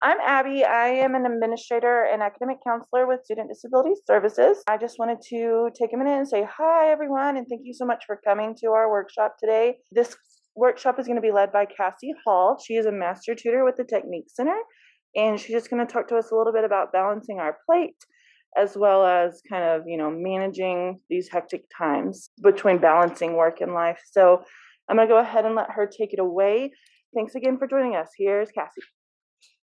I'm Abby. I am an administrator and academic counselor with Student Disability Services. I just wanted to take a minute and say hi, everyone, and thank you so much for coming to our workshop today. This workshop is going to be led by Cassi Hall. She is a master tutor with the Technique Center, and she's just going to talk to us a little bit about balancing our plate as well as kind of, managing these hectic times between balancing work and life. So I'm going to go ahead and let her take it away. Thanks again for joining us. Here's Cassi.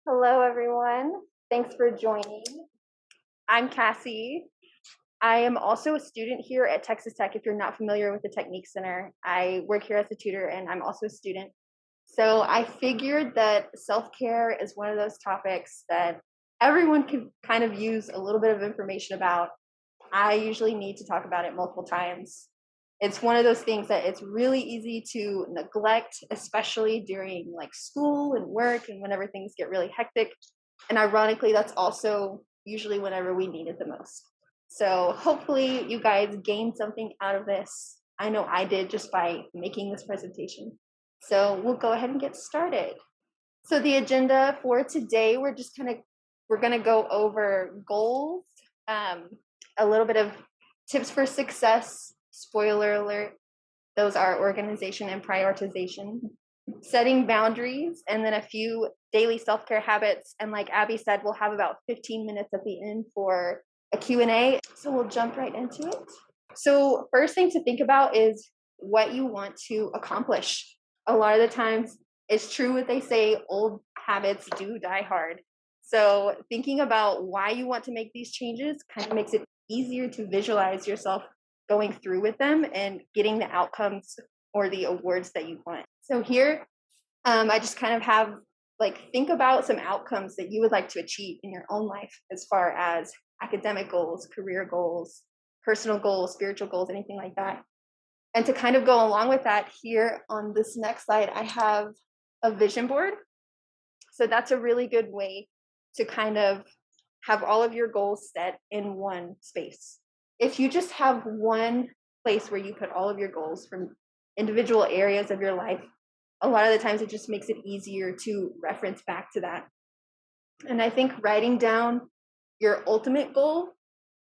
Hello, everyone. Thanks for joining. I'm Cassie. I am also a student here at Texas Tech. If you're not familiar with the Technique Center, I work here as a tutor and I'm also a student. So I figured that self-care is one of those topics that everyone can kind of use a little bit of information about. I usually need to talk about it multiple times. It's one of those things that it's really easy to neglect, especially during like school and work and whenever things get really hectic. And ironically, that's also usually whenever we need it the most. So hopefully you guys gained something out of this. I know I did just by making this presentation. So we'll go ahead and get started. So the agenda for today, we're going to go over goals, a little bit of tips for success. Spoiler alert, those are organization and prioritization, setting boundaries, and then a few daily self-care habits. And like Abby said, we'll have about 15 minutes at the end for a Q&A. So we'll jump right into it. So first thing to think about is what you want to accomplish. A lot of the times it's true what they say, old habits do die hard. So thinking about why you want to make these changes kind of makes it easier to visualize yourself going through with them and getting the outcomes or the awards that you want. So here, I just kind of have think about some outcomes that you would like to achieve in your own life as far as academic goals, career goals, personal goals, spiritual goals, anything like that. And to kind of go along with that, here on this next slide, I have a vision board. So that's a really good way to kind of have all of your goals set in one space. If you just have one place where you put all of your goals from individual areas of your life, a lot of the times it just makes it easier to reference back to that. And I think writing down your ultimate goal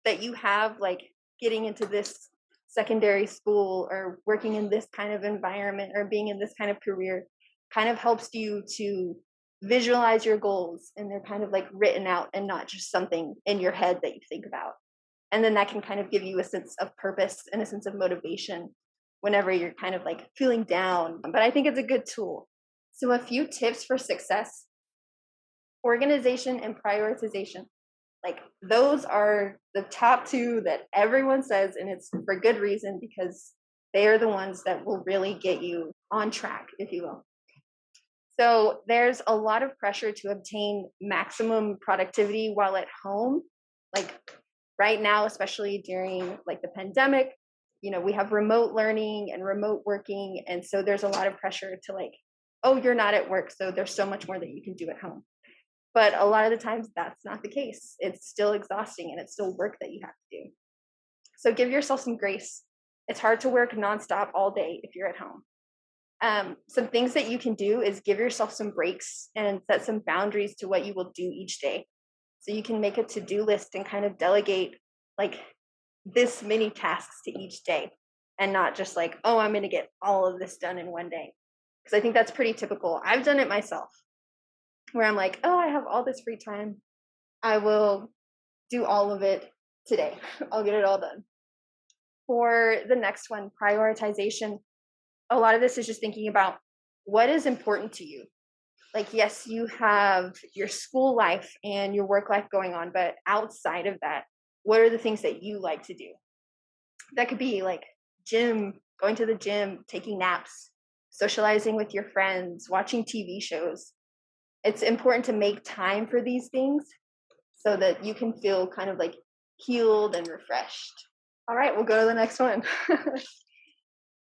that you have, like getting into this secondary school or working in this kind of environment or being in this kind of career, kind of helps you to visualize your goals, and they're kind of like written out and not just something in your head that you think about. And then that can kind of give you a sense of purpose and a sense of motivation whenever you're kind of like feeling down. But I think it's a good tool. So a few tips for success: organization and prioritization. Like those are the top two that everyone says, and it's for good reason, because they are the ones that will really get you on track, if you will. So there's a lot of pressure to obtain maximum productivity while at home. Like right now, especially during like the pandemic, we have remote learning and remote working. And so there's a lot of pressure to like, oh, you're not at work, so there's so much more that you can do at home. But a lot of the times that's not the case. It's still exhausting and it's still work that you have to do. So give yourself some grace. It's hard to work nonstop all day if you're at home. Some things that you can do is give yourself some breaks and set some boundaries to what you will do each day. So you can make a to-do list and kind of delegate like this many tasks to each day, and not just like, oh, I'm going to get all of this done in one day. Because I think that's pretty typical. I've done it myself, where I'm like, oh, I have all this free time. I will do all of it today. I'll get it all done. For the next one, prioritization. A lot of this is just thinking about what is important to you. Like, yes, you have your school life and your work life going on, but outside of that, what are the things that you like to do? That could be like going to the gym, taking naps, socializing with your friends, watching TV shows. It's important to make time for these things so that you can feel kind of like healed and refreshed. All right, we'll go to the next one.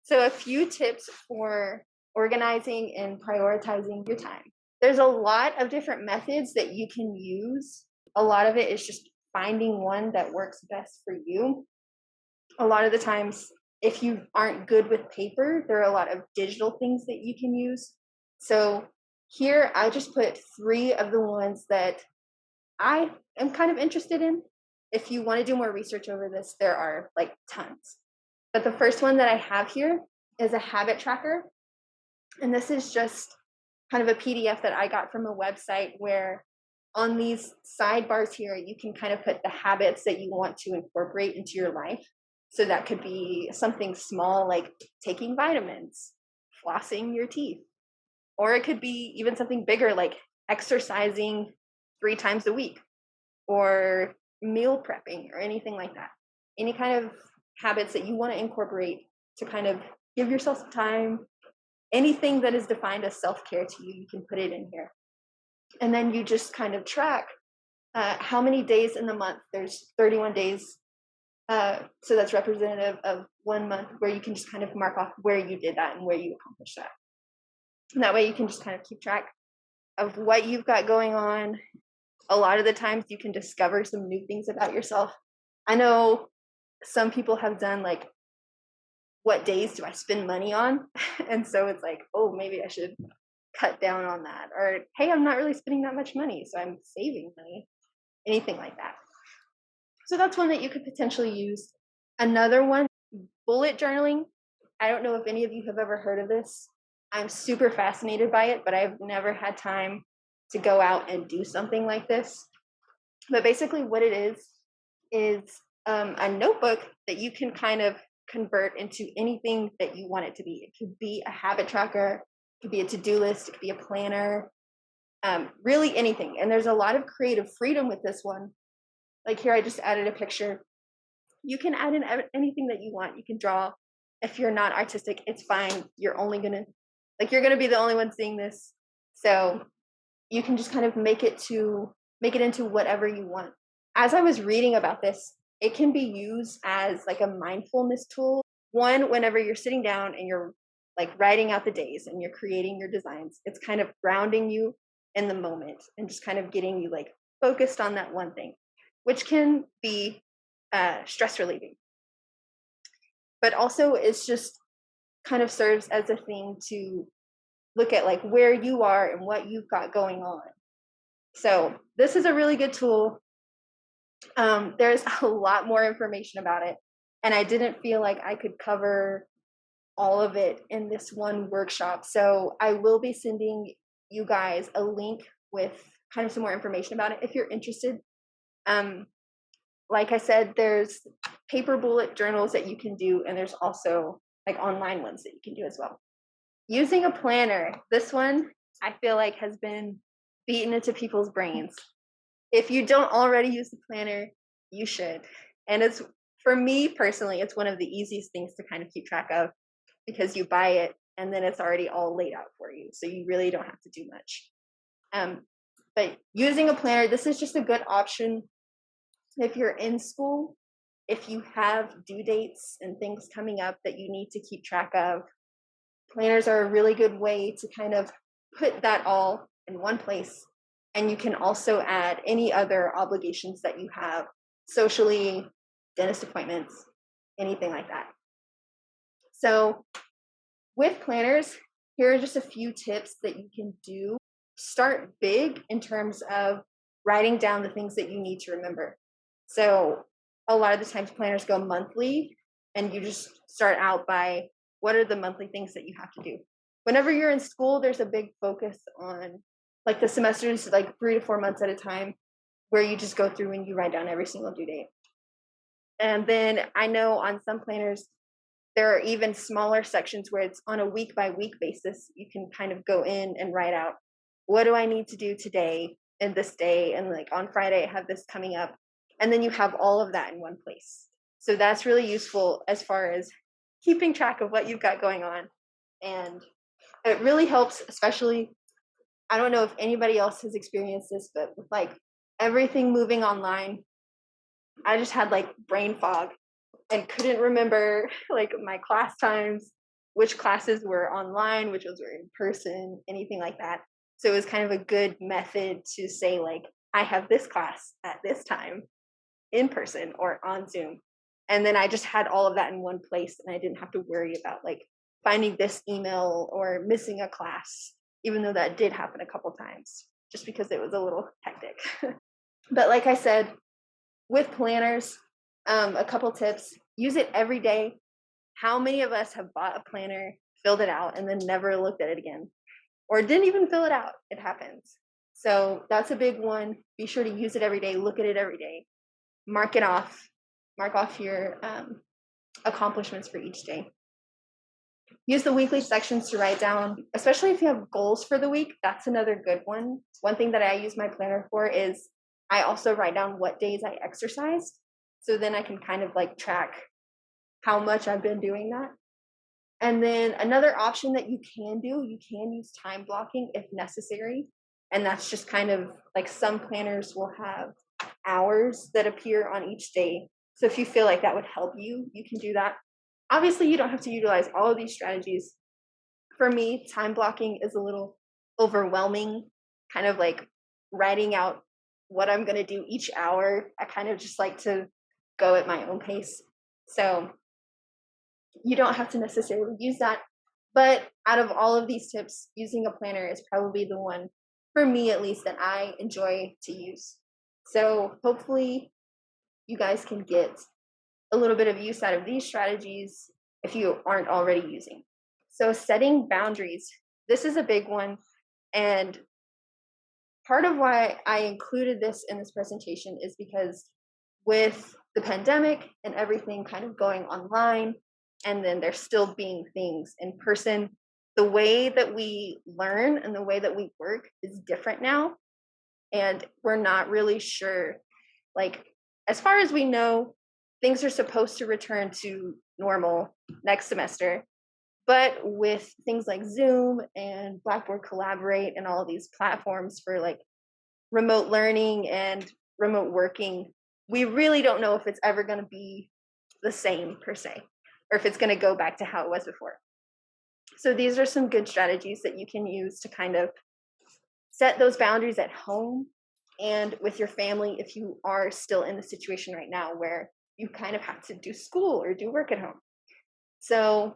So a few tips for organizing and prioritizing your time. There's a lot of different methods that you can use. A lot of it is just finding one that works best for you. A lot of the times, if you aren't good with paper, there are a lot of digital things that you can use. So Here, I just put 3 of the ones that I am kind of interested in. If you want to do more research over this, there are like tons. But the first one that I have here is a habit tracker. And this is just kind of a PDF that I got from a website where on these sidebars here, you can kind of put the habits that you want to incorporate into your life. So that could be something small like taking vitamins, flossing your teeth, or it could be even something bigger like exercising 3 times a week or meal prepping or anything like that. Any kind of habits that you want to incorporate to kind of give yourself some time. Anything that is defined as self-care to you, you can put it in here. And then you just kind of track how many days in the month. There's 31 days. So that's representative of 1 month where you can just kind of mark off where you did that and where you accomplished that. And that way you can just kind of keep track of what you've got going on. A lot of the times you can discover some new things about yourself. I know some people have done like, what days do I spend money on? And so it's like, oh, maybe I should cut down on that. Or, hey, I'm not really spending that much money, so I'm saving money. Anything like that. So that's one that you could potentially use. Another one, bullet journaling. I don't know if any of you have ever heard of this. I'm super fascinated by it, but I've never had time to go out and do something like this. But basically what it is a notebook that you can kind of convert into anything that you want it to be. It could be a habit tracker, it could be a to-do list, it could be a planner, really anything. And there's a lot of creative freedom with this one. Like here, I just added a picture. You can add in anything that you want. You can draw. If you're not artistic, it's fine. You're gonna be the only one seeing this. So you can just kind of make it into whatever you want. As I was reading about this, it can be used as like a mindfulness tool. One, whenever you're sitting down and you're like writing out the days and you're creating your designs, it's kind of grounding you in the moment and just kind of getting you like focused on that one thing, which can be stress relieving. But also it's just kind of serves as a thing to look at like where you are and what you've got going on. So this is a really good tool. There's a lot more information about it, and I didn't feel like I could cover all of it in this one workshop. So I will be sending you guys a link with kind of some more information about it if you're interested. Like I said, there's paper bullet journals that you can do, and there's also like online ones that you can do as well. Using a planner, this one I feel like has been beaten into people's brains. If you don't already use the planner, you should. And it's, for me personally, it's one of the easiest things to kind of keep track of because you buy it and then it's already all laid out for you. So you really don't have to do much. But using a planner, this is just a good option if you're in school, if you have due dates and things coming up that you need to keep track of. Planners are a really good way to kind of put that all in one place. And you can also add any other obligations that you have socially, dentist appointments, anything like that. So with planners, here are just a few tips that you can do. Start big in terms of writing down the things that you need to remember. So a lot of the times planners go monthly, and you just start out by what are the monthly things that you have to do. Whenever you're in school, there's a big focus on like the semesters, like 3 to 4 months at a time, where you just go through and you write down every single due date. And then I know on some planners, there are even smaller sections where it's on a week by week basis. You can kind of go in and write out, what do I need to do today and this day? And like on Friday, I have this coming up. And then you have all of that in one place. So that's really useful as far as keeping track of what you've got going on. And it really helps, especially, I don't know if anybody else has experienced this, but with like everything moving online, I just had like brain fog and couldn't remember like my class times, which classes were online, which ones were in person, anything like that. So it was kind of a good method to say like, I have this class at this time in person or on Zoom. And then I just had all of that in one place, and I didn't have to worry about like finding this email or missing a class. even though that did happen a couple times, just because it was a little hectic. But like I said, with planners, a couple tips: use it every day. How many of us have bought a planner, filled it out, and then never looked at it again? Or didn't even fill it out? It happens. So that's a big one. Be sure to use it every day, look at it every day, mark it off, mark off your accomplishments for each day. Use the weekly sections to write down, especially if you have goals for the week. That's another good one. One thing that I use my planner for is I also write down what days I exercised. So then I can kind of like track how much I've been doing that. And then another option that you can use time blocking if necessary. And that's just kind of like some planners will have hours that appear on each day. So if you feel like that would help you, you can do that. Obviously, you don't have to utilize all of these strategies. For me, time blocking is a little overwhelming, kind of like writing out what I'm going to do each hour. I kind of just like to go at my own pace. So you don't have to necessarily use that. But out of all of these tips, using a planner is probably the one, for me at least, that I enjoy to use. So hopefully you guys can get a little bit of use out of these strategies if you aren't already using. So setting boundaries. This is a big one. And part of why I included this in this presentation is because with the pandemic and everything kind of going online, and then there still being things in person, the way that we learn and the way that we work is different now. And we're not really sure, like, as far as we know, things are supposed to return to normal next semester. But with things like Zoom and Blackboard Collaborate and all of these platforms for like remote learning and remote working, we really don't know if it's ever going to be the same per se, or if it's going to go back to how it was before. So these are some good strategies that you can use to kind of set those boundaries at home and with your family if you are still in the situation right now where you kind of have to do school or do work at home. So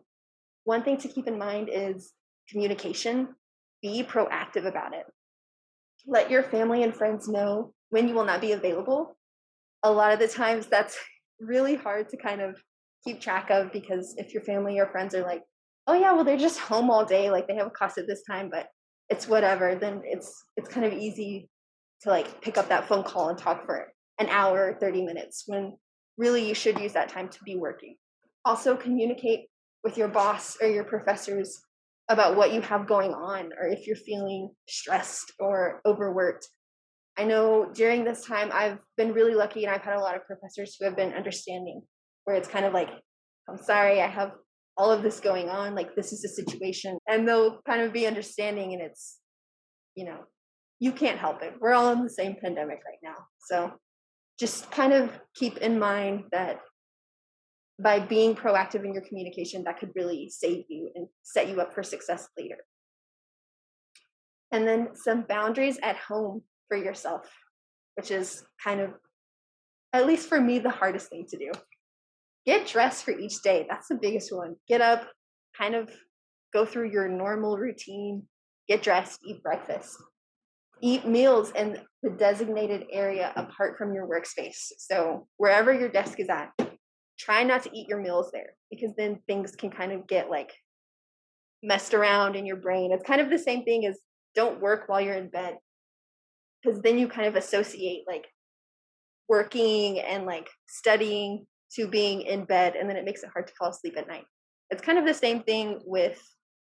one thing to keep in mind is communication. Be proactive about it. Let your family and friends know when you will not be available. A lot of the times that's really hard to kind of keep track of, because if your family or friends are like, oh yeah, well they're just home all day, like they have a class at this time, but it's whatever, then it's kind of easy to like pick up that phone call and talk for an hour or 30 minutes when really you should use that time to be working. Also communicate with your boss or your professors about what you have going on, or if you're feeling stressed or overworked. I know during this time I've been really lucky, and I've had a lot of professors who have been understanding, where it's kind of like, I'm sorry, I have all of this going on, like this is the situation, and they'll kind of be understanding. And it's, you can't help it, we're all in the same pandemic right now. So just kind of keep in mind that by being proactive in your communication, that could really save you and set you up for success later. And then some boundaries at home for yourself, which is kind of, at least for me, the hardest thing to do. Get dressed for each day. That's the biggest one. Get up, kind of go through your normal routine, get dressed, eat breakfast. Eat meals in the designated area apart from your workspace. So wherever your desk is at, try not to eat your meals there, because then things can kind of get like messed around in your brain. It's kind of the same thing as don't work while you're in bed, because then you kind of associate like working and like studying to being in bed, and then it makes it hard to fall asleep at night. It's kind of the same thing with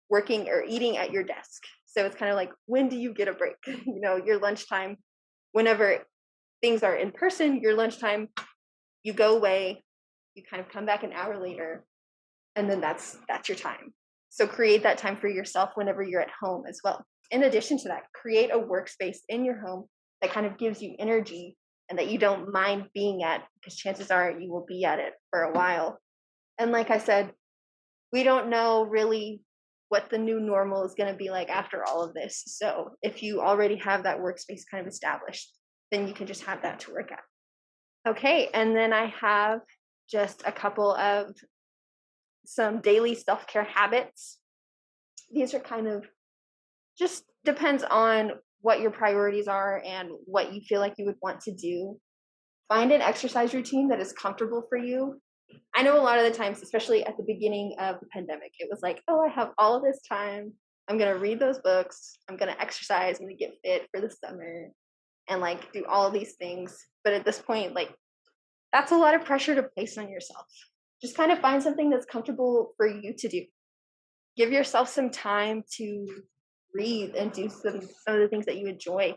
working or eating at your desk. So it's kind of like, when do you get a break? Your lunchtime, whenever things are in person, your lunchtime, you go away, you kind of come back an hour later, and then that's your time. So create that time for yourself whenever you're at home as well. In addition to that, create a workspace in your home that kind of gives you energy and that you don't mind being at, because chances are you will be at it for a while. And like I said, we don't know really what the new normal is going to be like after all of this. So if you already have that workspace kind of established, then you can just have that to work at. Okay, and then I have just a couple of some daily self-care habits. These are kind of just depends on what your priorities are and what you feel like you would want to do. Find an exercise routine that is comfortable for you. I know a lot of the times, especially at the beginning of the pandemic, it was like, oh, I have all of this time. I'm going to read those books. I'm going to exercise. I'm going to get fit for the summer and like do all of these things. But at this point, like, that's a lot of pressure to place on yourself. Just kind of find something that's comfortable for you to do. Give yourself some time to breathe and do some of the things that you enjoy.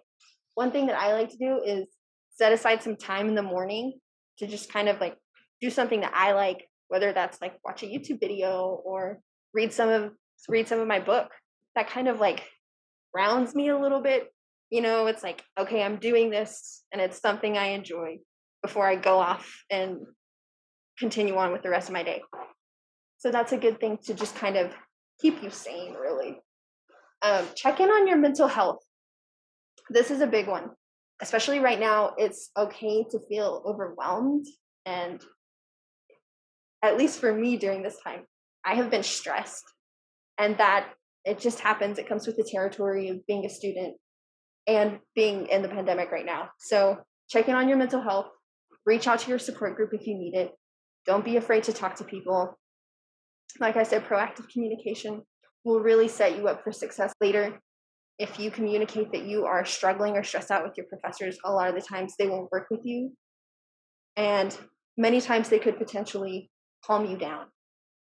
One thing that I like to do is set aside some time in the morning to just kind of like do something that I like, whether that's like watch a YouTube video or read some of my book. That kind of like grounds me a little bit. It's like, okay, I'm doing this and it's something I enjoy before I go off and continue on with the rest of my day. So that's a good thing to just kind of keep you sane, really. Check in on your mental health. This is a big one, especially right now. It's okay to feel overwhelmed. And at least for me during this time, I have been stressed. And that it just happens. It comes with the territory of being a student and being in the pandemic right now. So check in on your mental health. Reach out to your support group if you need it. Don't be afraid to talk to people. Like I said, proactive communication will really set you up for success later. If you communicate that you are struggling or stressed out with your professors, a lot of the times they won't work with you. And many times they could potentially calm you down.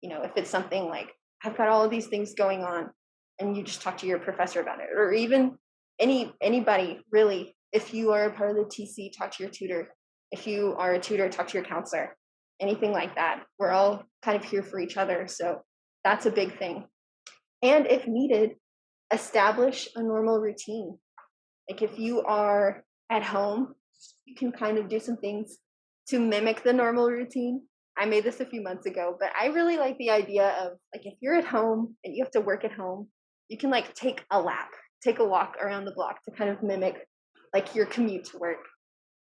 If it's something like, I've got all of these things going on, and you just talk to your professor about it, or even anybody really. If you are a part of the TC, talk to your tutor. If you are a tutor, talk to your counselor. Anything like that. We're all kind of here for each other. So that's a big thing. And if needed, establish a normal routine. Like if you are at home, you can kind of do some things to mimic the normal routine. I made this a few months ago, but I really like the idea of like if you're at home and you have to work at home, you can like take a walk around the block to kind of mimic like your commute to work.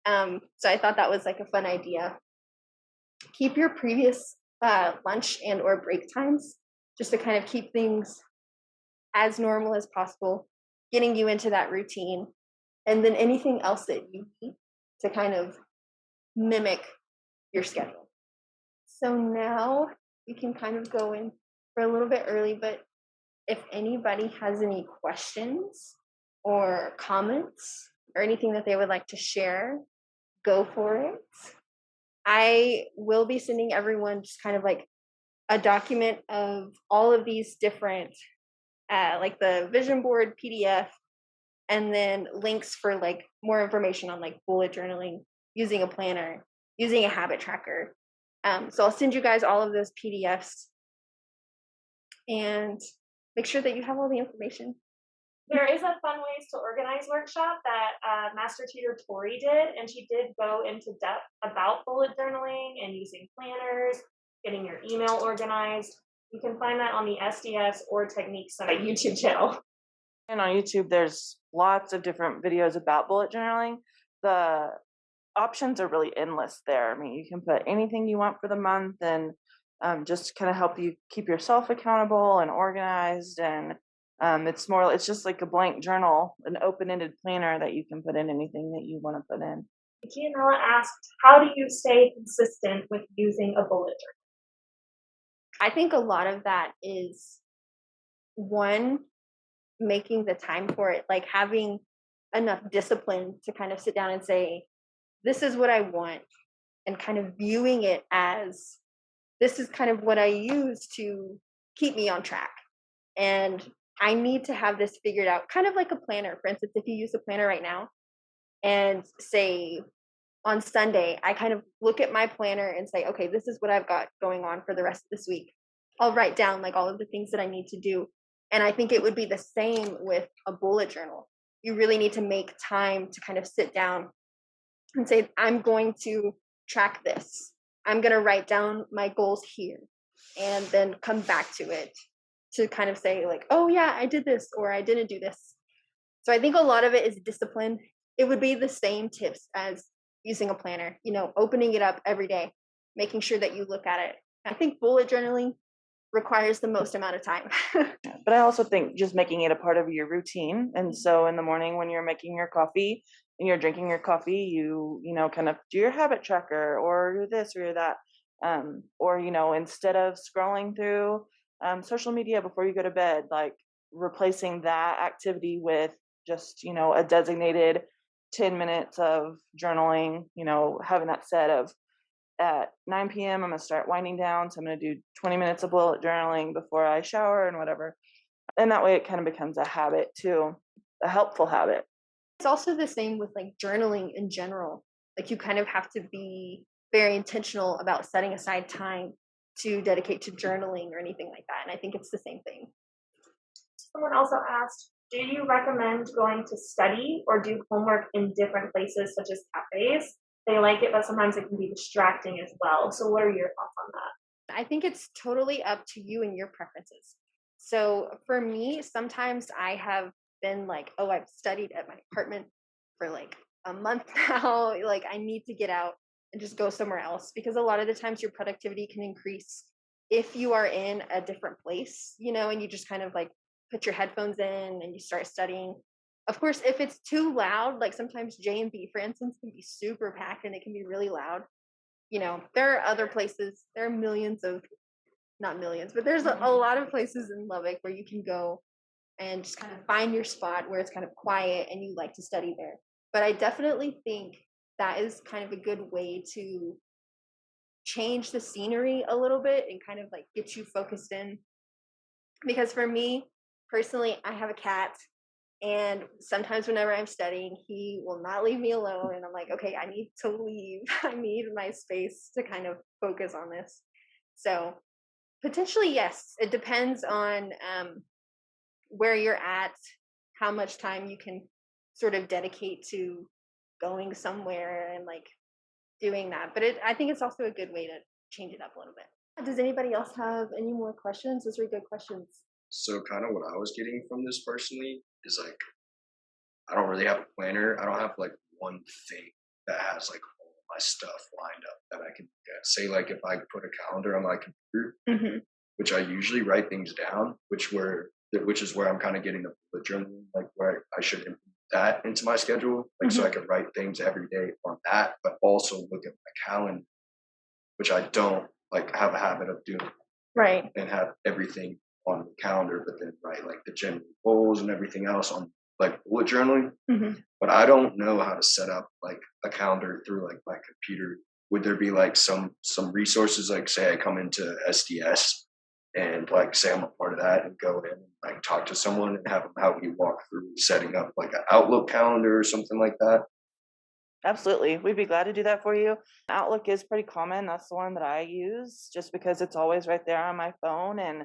So I thought that was like a fun idea. Keep your previous lunch and or break times just to kind of keep things as normal as possible, getting you into that routine. And then anything else that you need to kind of mimic your schedule. So now we can kind of go in for a little bit early, but if anybody has any questions or comments or anything that they would like to share, go for it. I will be sending everyone just kind of like a document of all of these different, like the vision board PDF, and then links for like more information on like bullet journaling, using a planner, using a habit tracker. So I'll send you guys all of those PDFs and make sure that you have all the information. There is a fun ways to organize workshop that Master Tutor Tori did, and she did go into depth about bullet journaling and using planners, getting your email organized. You can find that on the SDS or Technique Center YouTube channel. And on YouTube, there's lots of different videos about bullet journaling. The options are really endless there. I mean, you can put anything you want for the month and just kind of help you keep yourself accountable and organized. And it's just like a blank journal, an open-ended planner that you can put in anything that you want to put in. Gianella asked, how do you stay consistent with using a bullet journal? I think a lot of that is one, making the time for it, like having enough discipline to kind of sit down and say, this is what I want, and kind of viewing it as this is kind of what I use to keep me on track. And I need to have this figured out, kind of like a planner. For instance, if you use a planner right now and say on Sunday, I kind of look at my planner and say, okay, this is what I've got going on for the rest of this week. I'll write down like all of the things that I need to do. And I think it would be the same with a bullet journal. You really need to make time to kind of sit down and say, I'm going to track this. I'm going to write down my goals here and then come back to it to kind of say like, oh yeah, I did this or I didn't do this. So I think a lot of it is discipline. It would be the same tips as using a planner, opening it up every day, making sure that you look at it. I think bullet journaling requires the most amount of time. But I also think just making it a part of your routine. And so in the morning when you're making your coffee and you're drinking your coffee, you know, kind of do your habit tracker or do this or that. Or, you know, instead of scrolling through social media before you go to bed, like replacing that activity with just, you know, a designated 10 minutes of journaling, you know, having that set of at 9 p.m. I'm going to start winding down. So I'm going to do 20 minutes of bullet journaling before I shower and whatever. And that way it kind of becomes a habit too, a helpful habit. It's also the same with like journaling in general. Like you kind of have to be very intentional about setting aside time to dedicate to journaling or anything like that. And I think it's the same thing. Someone also asked, do you recommend going to study or do homework in different places such as cafes? They like it, but sometimes it can be distracting as well. So what are your thoughts on that? I think it's totally up to you and your preferences. So for me, sometimes I have been like, oh, I've studied at my apartment for like a month now. Like I need to get out and just go somewhere else, because a lot of the times your productivity can increase if you are in a different place, you know, and you just kind of like put your headphones in and you start studying. Of course, if it's too loud, like sometimes J&B, for instance, can be super packed and it can be really loud. You know, there are other places, there are millions of, not millions, but there's a lot of places in Lubbock where you can go and just kind of find your spot where it's kind of quiet and you like to study there. But I definitely think that is kind of a good way to change the scenery a little bit and kind of like get you focused in. Because for me personally, I have a cat, and sometimes whenever I'm studying, he will not leave me alone. And I'm like, okay, I need to leave. I need my space to kind of focus on this. So potentially, yes, it depends on where you're at, how much time you can sort of dedicate to going somewhere and like doing that. But I think it's also a good way to change it up a little bit. Does anybody else have any more questions? Those are good questions. So kind of what I was getting from this personally is like, I don't really have a planner. I don't have like one thing that has like all my stuff lined up that I can get. Say like if I put a calendar on my computer, which I usually write things down, which is where I'm kind of getting the bullet journaling, like where I should implement that into my schedule, like so I can write things every day on that, but also look at my calendar, which I don't like have a habit of doing, Right. and have everything on the calendar, but then write like the general goals and everything else on like bullet journaling. But I don't know how to set up like a calendar through like my computer. Would there be like some resources, like say I come into SDS and like say I'm a part of that and go in and like talk to someone and have them help me walk through setting up like an Outlook calendar or something like that? Absolutely. We'd be glad to do that for you. Outlook is pretty common. That's the one that I use just because it's always right there on my phone. And,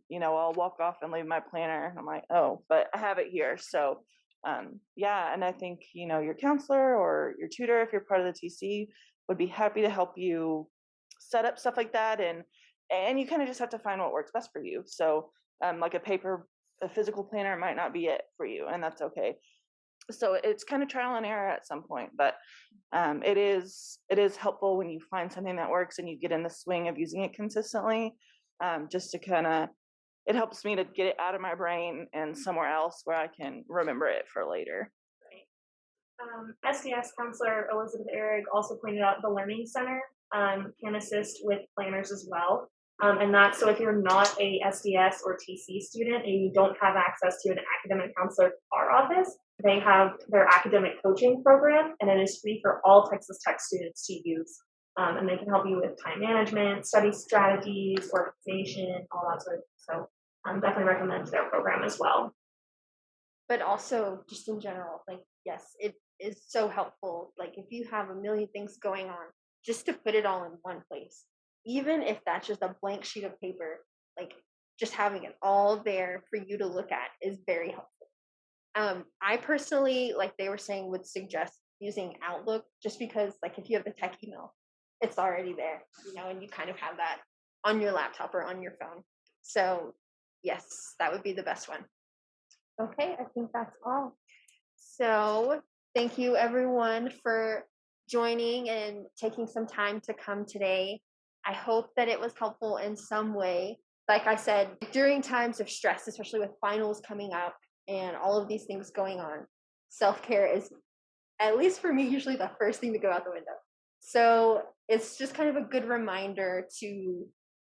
you know, I'll walk off and leave my planner. And I'm like, oh, but I have it here. So, yeah. And I think, you know, your counselor or your tutor, if you're part of the TC, would be happy to help you set up stuff like that. And you kind of just have to find what works best for you. So, like a physical planner might not be it for you, and that's okay. So it's kind of trial and error at some point, but it is helpful when you find something that works and you get in the swing of using it consistently. Just to kind of, it helps me to get it out of my brain and somewhere else where I can remember it for later. SDS counselor Elizabeth Ehrig also pointed out the Learning Center can assist with planners as well. And that's so if you're not a SDS or TC student and you don't have access to an academic counselor for our office, they have their academic coaching program, and it is free for all Texas Tech students to use. And they can help you with time management, study strategies, organization, all that sort of thing. So definitely recommend their program as well. But also just in general, like, yes, it is so helpful. Like if you have a million things going on, just to put it all in one place, even if that's just a blank sheet of paper, like just having it all there for you to look at is very helpful. I personally, like they were saying, would suggest using Outlook just because like if you have the tech email, it's already there, you know, and you kind of have that on your laptop or on your phone. So yes, that would be the best one. Okay, I think that's all. So thank you everyone for joining and taking some time to come today. I hope that it was helpful in some way. Like I said, during times of stress, especially with finals coming up and all of these things going on, self-care is, at least for me, usually the first thing to go out the window. So it's just kind of a good reminder to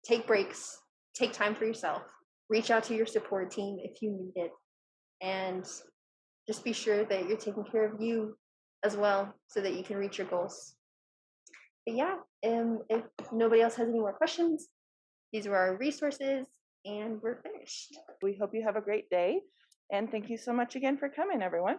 take breaks, take time for yourself, reach out to your support team if you need it, and just be sure that you're taking care of you as well so that you can reach your goals. But yeah, if nobody else has any more questions, these were our resources and we're finished. We hope you have a great day. And thank you so much again for coming, everyone.